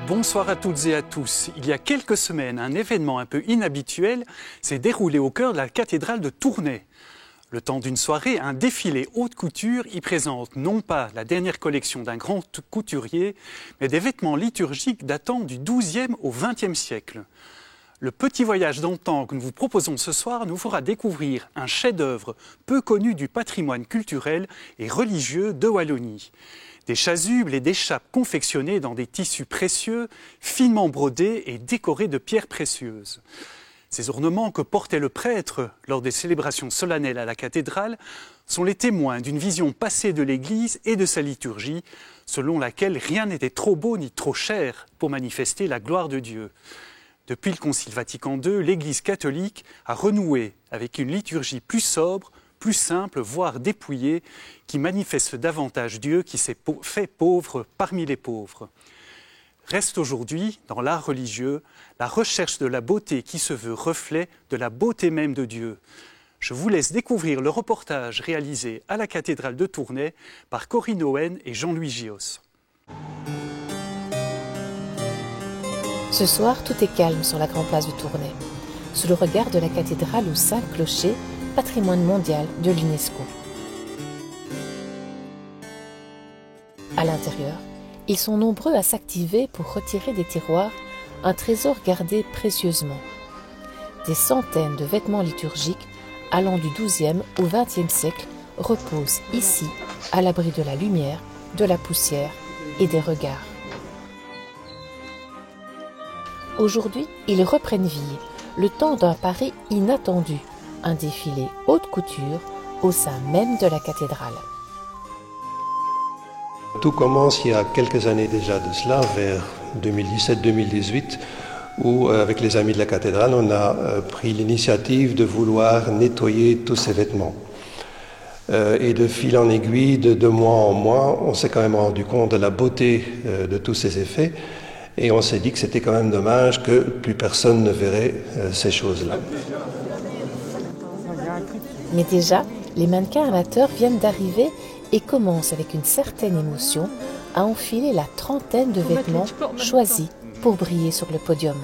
Bonsoir à toutes et à tous. Il y a quelques semaines, un événement un peu inhabituel s'est déroulé au cœur de la cathédrale de Tournai. Le temps d'une soirée, un défilé haute couture y présente non pas la dernière collection d'un grand couturier, mais des vêtements liturgiques datant du XIIe au XXe siècle. Le petit voyage d'antan que nous vous proposons ce soir nous fera découvrir un chef-d'œuvre peu connu du patrimoine culturel et religieux de Wallonie. Des chasubles et des chapes confectionnées dans des tissus précieux, finement brodés et décorés de pierres précieuses. Ces ornements que portait le prêtre lors des célébrations solennelles à la cathédrale sont les témoins d'une vision passée de l'Église et de sa liturgie, selon laquelle rien n'était trop beau ni trop cher pour manifester la gloire de Dieu. Depuis le Concile Vatican II, l'Église catholique a renoué avec une liturgie plus sobre, plus simple, voire dépouillée, qui manifeste davantage Dieu qui s'est fait pauvre parmi les pauvres. Reste aujourd'hui, dans l'art religieux, la recherche de la beauté qui se veut reflet de la beauté même de Dieu. Je vous laisse découvrir le reportage réalisé à la cathédrale de Tournai par Corinne Owen et Jean-Louis Gios. Ce soir, tout est calme sur la grande place de Tournai, sous le regard de la cathédrale aux 5 clochers, patrimoine mondial de l'UNESCO. À l'intérieur, ils sont nombreux à s'activer pour retirer des tiroirs un trésor gardé précieusement. Des centaines de vêtements liturgiques allant du XIIe au XXe siècle reposent ici, à l'abri de la lumière, de la poussière et des regards. Aujourd'hui, ils reprennent vie, le temps d'un pari inattendu, un défilé haute couture au sein même de la cathédrale. Tout commence il y a quelques années déjà de cela, vers 2017-2018, où avec les amis de la cathédrale, on a pris l'initiative de vouloir nettoyer tous ces vêtements. Et de fil en aiguille, de mois en mois, on s'est quand même rendu compte de la beauté de tous ces effets. Et on s'est dit que c'était quand même dommage que plus personne ne verrait ces choses-là. Mais déjà, les mannequins amateurs viennent d'arriver et commencent avec une certaine émotion à enfiler la trentaine de vêtements choisis pour briller sur le podium.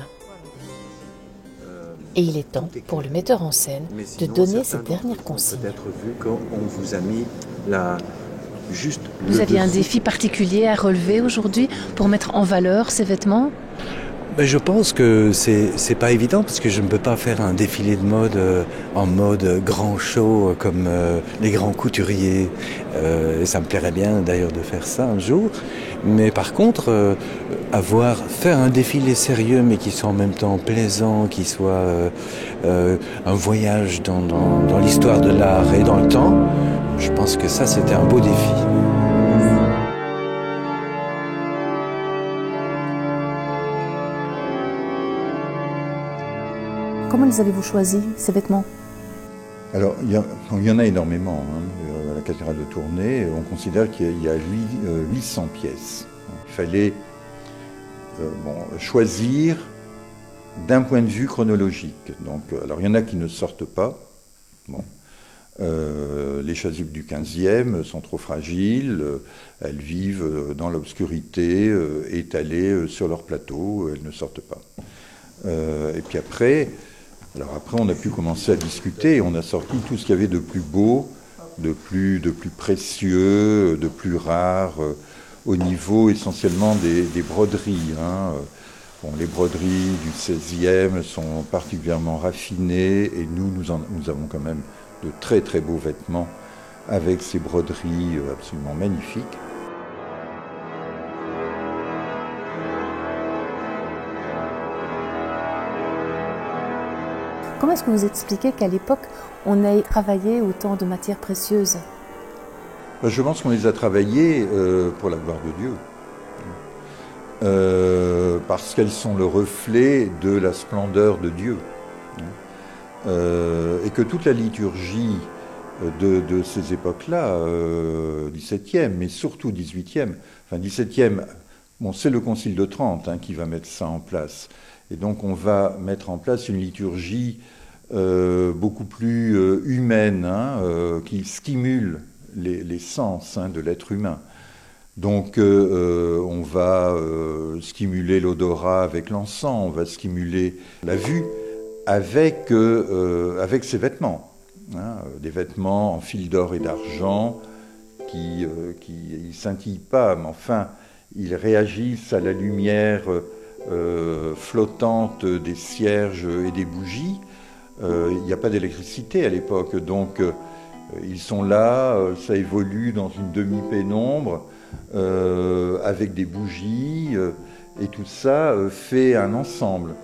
Et il est temps pour le metteur en scène de donner ses dernières consignes. Peut-être vu qu'on vous a mis la... Juste vous aviez un défi particulier à relever aujourd'hui pour mettre en valeur ces vêtements ? Je pense que c'est pas évident parce que je ne peux pas faire un défilé de mode en mode grand show comme les grands couturiers. Et ça me plairait bien d'ailleurs de faire ça un jour. Mais par contre, faire un défilé sérieux mais qui soit en même temps plaisant, qui soit un voyage dans l'histoire de l'art et dans le temps, je pense que ça c'était un beau défi. Comment les avez-vous choisis, ces vêtements ? Alors, il y en a énormément à la cathédrale de Tournai. On considère qu'il y a 800 pièces. Il fallait choisir d'un point de vue chronologique. Donc, alors, il y en a qui ne sortent pas. Les chasubles du XVe sont trop fragiles. Elles vivent dans l'obscurité, étalées sur leur plateau. Elles ne sortent pas. Et puis après, on a pu commencer à discuter et on a sorti tout ce qu'il y avait de plus beau, de plus précieux, de plus rare, au niveau essentiellement des broderies. Les broderies du XVIe sont particulièrement raffinées et nous avons quand même de très très beaux vêtements avec ces broderies absolument magnifiques. Comment est-ce que vous expliquez qu'à l'époque, on ait travaillé autant de matières précieuses ? Je pense qu'on les a travaillées pour la gloire de Dieu, parce qu'elles sont le reflet de la splendeur de Dieu. Et que toute la liturgie de ces époques-là, 17e, mais surtout 18e, enfin 17e, c'est le Concile de Trente qui va mettre ça en place. Et donc on va mettre en place une liturgie beaucoup plus humaine, qui stimule les sens de l'être humain. Donc on va stimuler l'odorat avec l'encens, on va stimuler la vue avec ces vêtements. Hein, des vêtements en fil d'or et d'argent qui scintillent pas, mais enfin ils réagissent à la lumière flottante des cierges et des bougies. Il n'y a pas d'électricité à l'époque, donc ils sont là, ça évolue dans une demi-pénombre, avec des bougies, et tout ça fait un ensemble.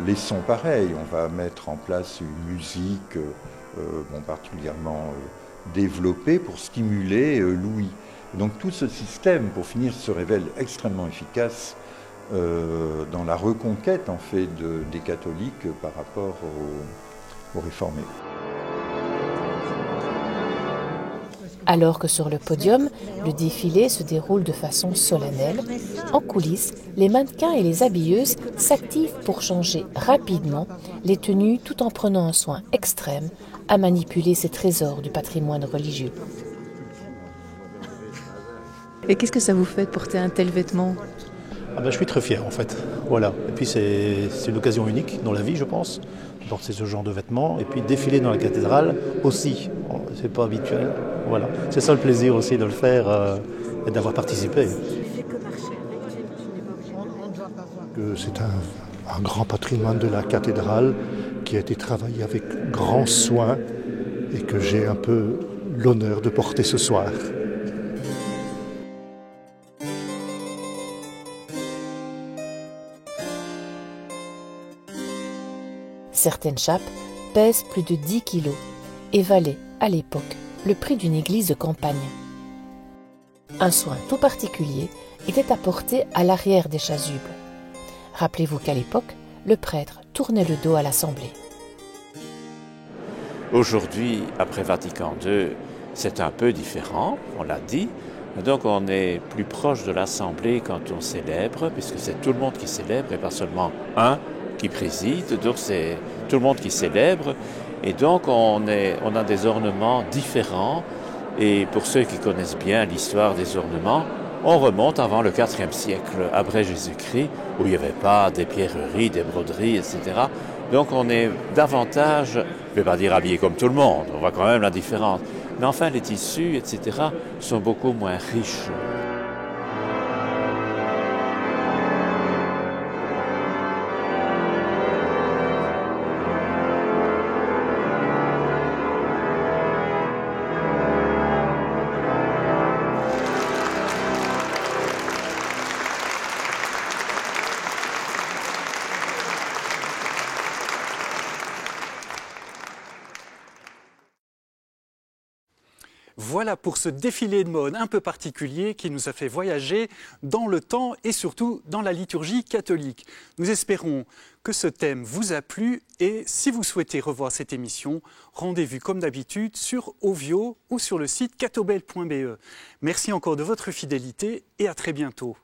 Les sons pareils, on va mettre en place une musique particulièrement développée pour stimuler l'ouïe. Donc tout ce système, pour finir, se révèle extrêmement efficace dans la reconquête en fait des catholiques par rapport aux réformés. Alors que sur le podium, le défilé se déroule de façon solennelle, en coulisses, les mannequins et les habilleuses s'activent pour changer rapidement les tenues tout en prenant un soin extrême à manipuler ces trésors du patrimoine religieux. Et qu'est-ce que ça vous fait de porter un tel vêtement ? Je suis très fier en fait. Voilà. Et puis c'est une occasion unique dans la vie, je pense, de porter ce genre de vêtements. Et puis défiler dans la cathédrale aussi. C'est pas habituel. Voilà. C'est ça le plaisir aussi de le faire et d'avoir participé. C'est un grand patrimoine de la cathédrale qui a été travaillé avec grand soin et que j'ai un peu l'honneur de porter ce soir. Certaines chapes pèsent plus de 10 kilos et valaient, à l'époque, le prix d'une église de campagne. Un soin tout particulier était apporté à l'arrière des chasubles. Rappelez-vous qu'à l'époque, le prêtre tournait le dos à l'Assemblée. Aujourd'hui, après Vatican II, c'est un peu différent, on l'a dit. Donc on est plus proche de l'Assemblée quand on célèbre, puisque c'est tout le monde qui célèbre et pas seulement un qui préside, donc c'est tout le monde qui célèbre. Et donc on a des ornements différents. Et pour ceux qui connaissent bien l'histoire des ornements, on remonte avant le IVe siècle, après Jésus-Christ, où il n'y avait pas des pierreries, des broderies, etc. Donc on est davantage, je ne vais pas dire habillé comme tout le monde, on voit quand même la différence. Mais enfin les tissus, etc. sont beaucoup moins riches. Voilà pour ce défilé de mode un peu particulier qui nous a fait voyager dans le temps et surtout dans la liturgie catholique. Nous espérons que ce thème vous a plu et si vous souhaitez revoir cette émission, rendez-vous comme d'habitude sur Ovio ou sur le site catobel.be. Merci encore de votre fidélité et à très bientôt.